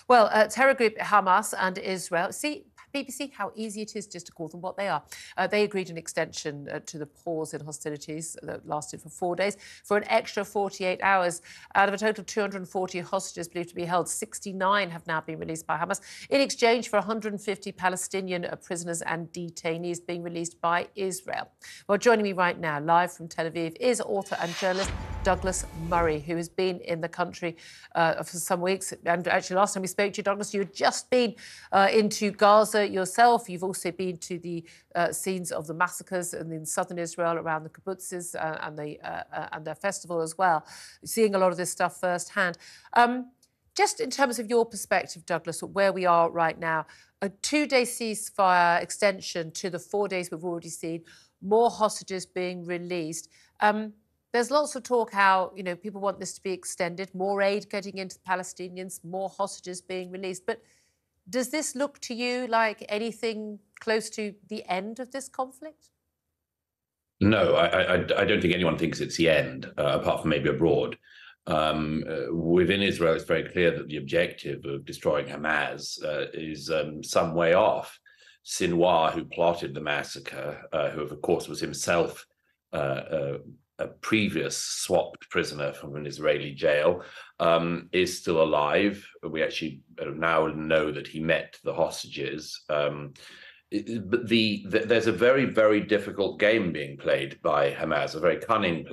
Well, terror group Hamas and Israel. See, BBC, how easy it is just to call them what they are. They agreed an extension to the pause in hostilities that lasted for 4 days for an extra 48 hours. Out of a total of 240 hostages believed to be held, 69 have now been released by Hamas in exchange for 150 Palestinian prisoners and detainees being released by Israel. Well, joining me right now, live from Tel Aviv, is author and journalist Douglas Murray, who has been in the country for some weeks. And actually, last time we spoke to you, Douglas, you had just been into Gaza yourself. You've also been to the scenes of the massacres in southern Israel around the kibbutzes and their festival as well, seeing a lot of this stuff firsthand. Just in terms of your perspective, Douglas, where we are right now, a 2-day ceasefire extension to the 4 days we've already seen, more hostages being released. There's lots of talk how, people want this to be extended, more aid getting into the Palestinians, more hostages being released. But does this look to you like anything close to the end of this conflict? No, I don't think anyone thinks it's the end, apart from maybe abroad. Within Israel, it's very clear that the objective of destroying Hamas is some way off. Sinwar, who plotted the massacre, who of course was himself a previous swapped prisoner from an Israeli jail, is still alive. We actually now know that he met the hostages. But there's a very, very difficult game being played by Hamas, a very cunning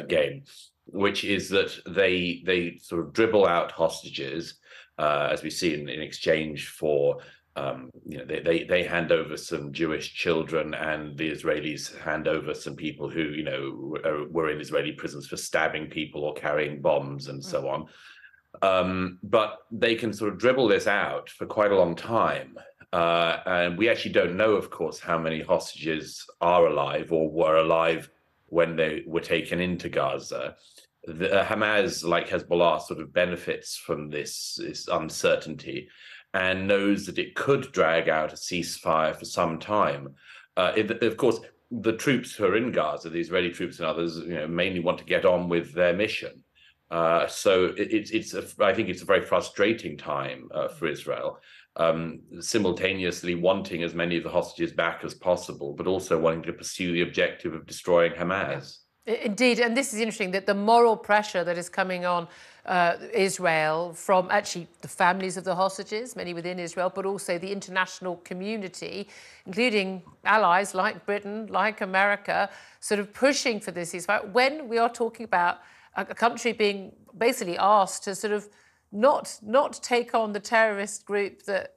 game, which is that they sort of dribble out hostages, as we see in exchange for they hand over some Jewish children, and the Israelis hand over some people who, were in Israeli prisons for stabbing people or carrying bombs and so on. But they can sort of dribble this out for quite a long time. And we actually don't know, of course, how many hostages are alive or were alive when they were taken into Gaza. Hamas, like Hezbollah, sort of benefits from this uncertainty and knows that it could drag out a ceasefire for some time. Of course, the troops who are in Gaza, the Israeli troops and others, mainly want to get on with their mission. So I think it's a very frustrating time for Israel, simultaneously wanting as many of the hostages back as possible, but also wanting to pursue the objective of destroying Hamas. Indeed, and this is interesting, that the moral pressure that is coming on Israel from actually the families of the hostages, many within Israel, but also the international community, including allies like Britain, like America, sort of pushing for this ceasefire. When we are talking about a country being basically asked to sort of not take on the terrorist group that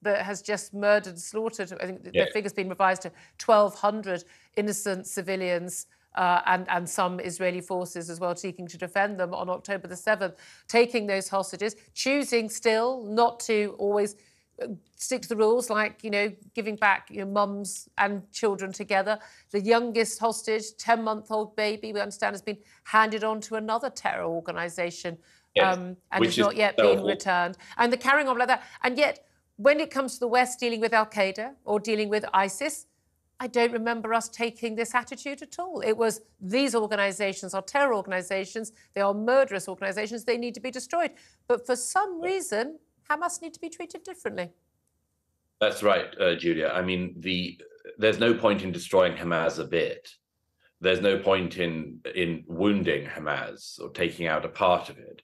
has just murdered and slaughtered, I think the figure's been revised to 1,200 innocent civilians, and some Israeli forces as well seeking to defend them on October the 7th, taking those hostages, choosing still not to always stick to the rules, like, giving back mums and children together. The youngest hostage, 10-month-old baby, we understand, has been handed on to another terror organisation, and has not yet been returned. And they're carrying on like that. And yet, when it comes to the West dealing with Al-Qaeda or dealing with ISIS, I don't remember us taking this attitude at all. It was, these organisations are terror organisations, they are murderous organisations, they need to be destroyed. But for some reason, Hamas need to be treated differently. That's right, Julia. I mean, there's no point in destroying Hamas a bit. There's no point in wounding Hamas or taking out a part of it.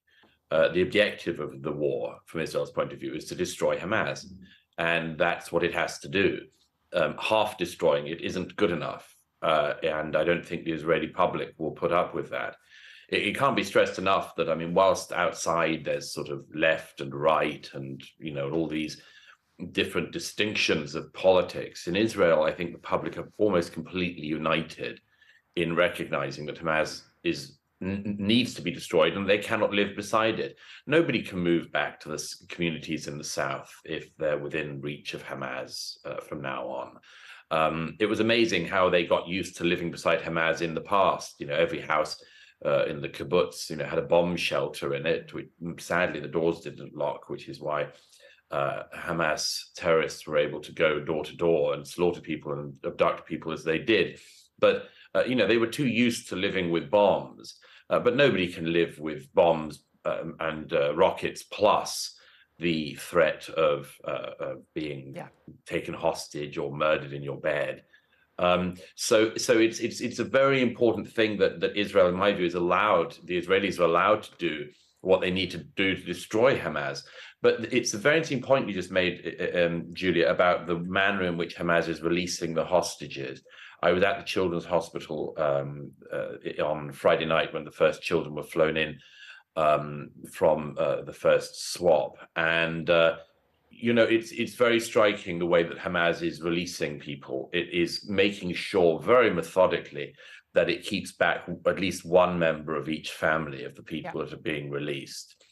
The objective of the war, from Israel's point of view, is to destroy Hamas. And that's what it has to do. Half destroying it isn't good enough. And I don't think the Israeli public will put up with that. It can't be stressed enough that, I mean, whilst outside there's sort of left and right and, all these different distinctions of politics, in Israel, I think the public are almost completely united in recognizing that Hamas needs to be destroyed and they cannot live beside it. Nobody can move back to the communities in the south if they're within reach of Hamas from now on. It was amazing how they got used to living beside Hamas in the past. Every house in the kibbutz, had a bomb shelter in it. Sadly, the doors didn't lock, which is why Hamas terrorists were able to go door to door and slaughter people and abduct people as they did. But they were too used to living with bombs. But nobody can live with bombs and rockets plus the threat of being taken hostage or murdered in your bed. So it's a very important thing that Israel, in my view, the Israelis are allowed to do what they need to do to destroy Hamas. But it's a very interesting point you just made, Julia, about the manner in which Hamas is releasing the hostages. I was at the Children's Hospital on Friday night when the first children were flown in from the first swap, and it's very striking the way that Hamas is releasing people. It is making sure very methodically that it keeps back at least one member of each family of the people that are being released.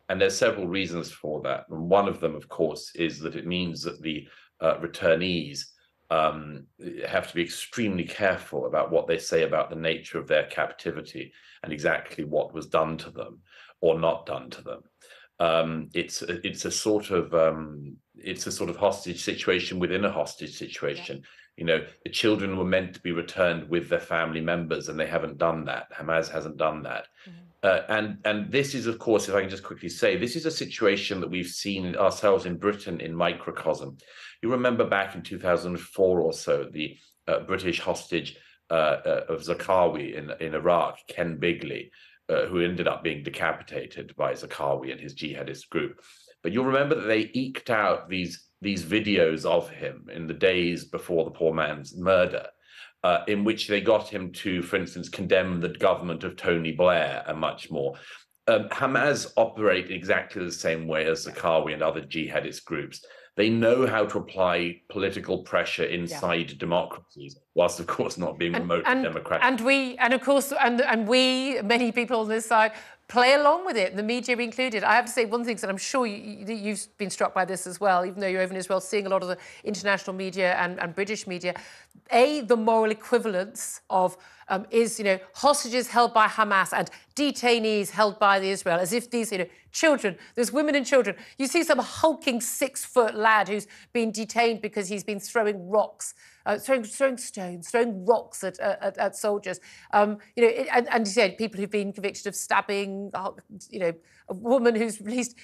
And there's several reasons for that. And one of them, of course, is that it means that the returnees have to be extremely careful about what they say about the nature of their captivity and exactly what was done to them or not done to them. It's a sort of hostage situation within a hostage situation. The children were meant to be returned with their family members, and they haven't done that. Hamas hasn't done that. And this is, of course, if I can just quickly say, this is a situation that we've seen ourselves in Britain in microcosm. You remember back in 2004 or so, the British hostage of Zarqawi in Iraq, Ken Bigley, who ended up being decapitated by Zarqawi and his jihadist group. But you'll remember that they eked out these videos of him in the days before the poor man's murder, in which they got him to, for instance, condemn the government of Tony Blair and much more. Hamas operate exactly the same way as Zarqawi and other jihadist groups. They know how to apply political pressure inside democracies, whilst of course not being remotely democratic. And we, many people on this side, play along with it, the media included. I have to say one thing, and I'm sure you've been struck by this as well, even though you're over in Israel, seeing a lot of the international media and British media. The moral equivalence of is, hostages held by Hamas and detainees held by the Israel, as if these, children, there's women and children. You see some hulking 6-foot lad who's been detained because he's been throwing rocks, throwing stones, throwing rocks at soldiers. And you said people who've been convicted of stabbing, a woman who's released.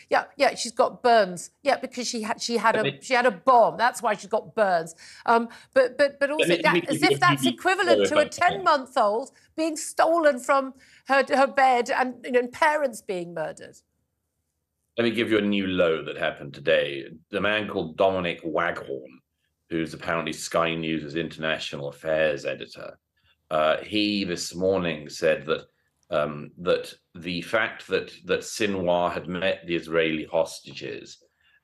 She's got burns. Because she had a bomb. That's why she's got burns. But also as if that's equivalent to a 10-month-old being stolen from her bed and parents being murdered. Let me give you a new low that happened today. The man called Dominic Waghorn, who's apparently Sky News' international affairs editor, he this morning said that that the fact that Sinwar had met the Israeli hostages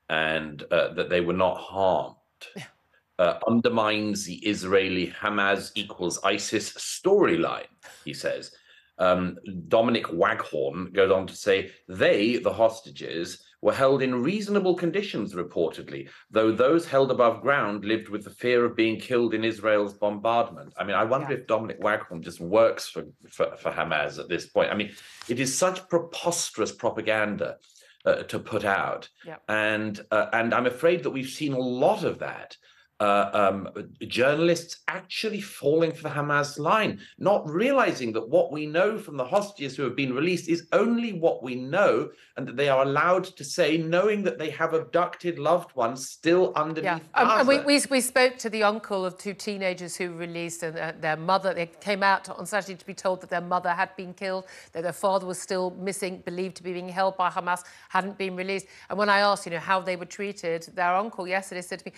and that they were not harmed undermines the Israeli Hamas equals ISIS storyline, he says. Dominic Waghorn goes on to say, the hostages, were held in reasonable conditions, reportedly, though those held above ground lived with the fear of being killed in Israel's bombardment. I mean, I wonder if Dominic Waghorn just works for Hamas at this point. I mean, it is such preposterous propaganda to put out. And I'm afraid that we've seen a lot of that. Journalists actually falling for the Hamas line, not realizing that what we know from the hostages who have been released is only what we know, and that they are allowed to say, knowing that they have abducted loved ones still underneath Gaza. And we spoke to the uncle of 2 teenagers who were released, and their mother, they came out on Saturday to be told that their mother had been killed, that their father was still missing, believed to be being held by Hamas, hadn't been released. And when I asked, how they were treated, their uncle yesterday said to me,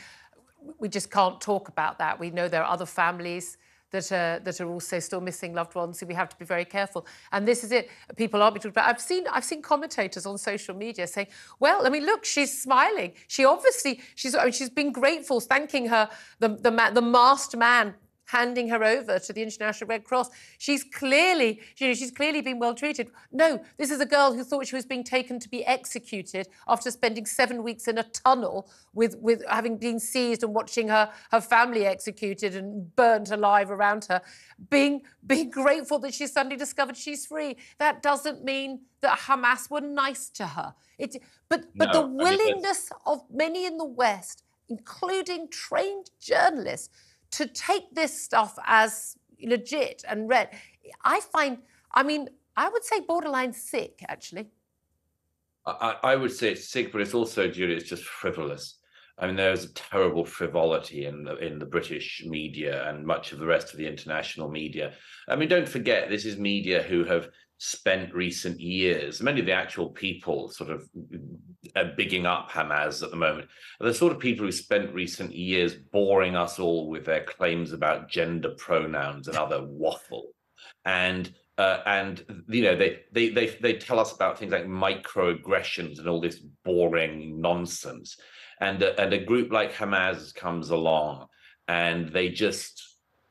we just can't talk about that. We know there are other families that are also still missing loved ones, so we have to be very careful. And this is it. People aren't talking about. I've seen commentators on social media saying, "Well, I mean, look, she's smiling. She obviously she's been grateful, thanking the masked man." Handing her over to the International Red Cross. She's clearly been well treated. No, this is a girl who thought she was being taken to be executed after spending 7 weeks in a tunnel with having been seized and watching her family executed and burnt alive around her, being grateful that she suddenly discovered she's free. That doesn't mean that Hamas were nice to her. But the willingness of many in the West, including trained journalists, to take this stuff as legit and read, I would say borderline sick, actually. I would say it's sick, but it's also, Julia, it's just frivolous. I mean, there's a terrible frivolity in the British media and much of the rest of the international media. I mean, don't forget, this is media who have spent recent years, many of the actual people sort of bigging up Hamas at the moment, are the sort of people who spent recent years boring us all with their claims about gender pronouns and other waffle. And you know, they tell us about things like microaggressions and all this boring nonsense. And a group like Hamas comes along, and they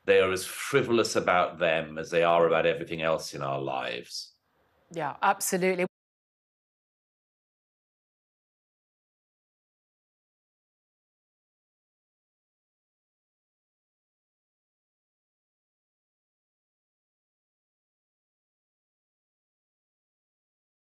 are as frivolous about them as they are about everything else in our lives. Yeah, absolutely.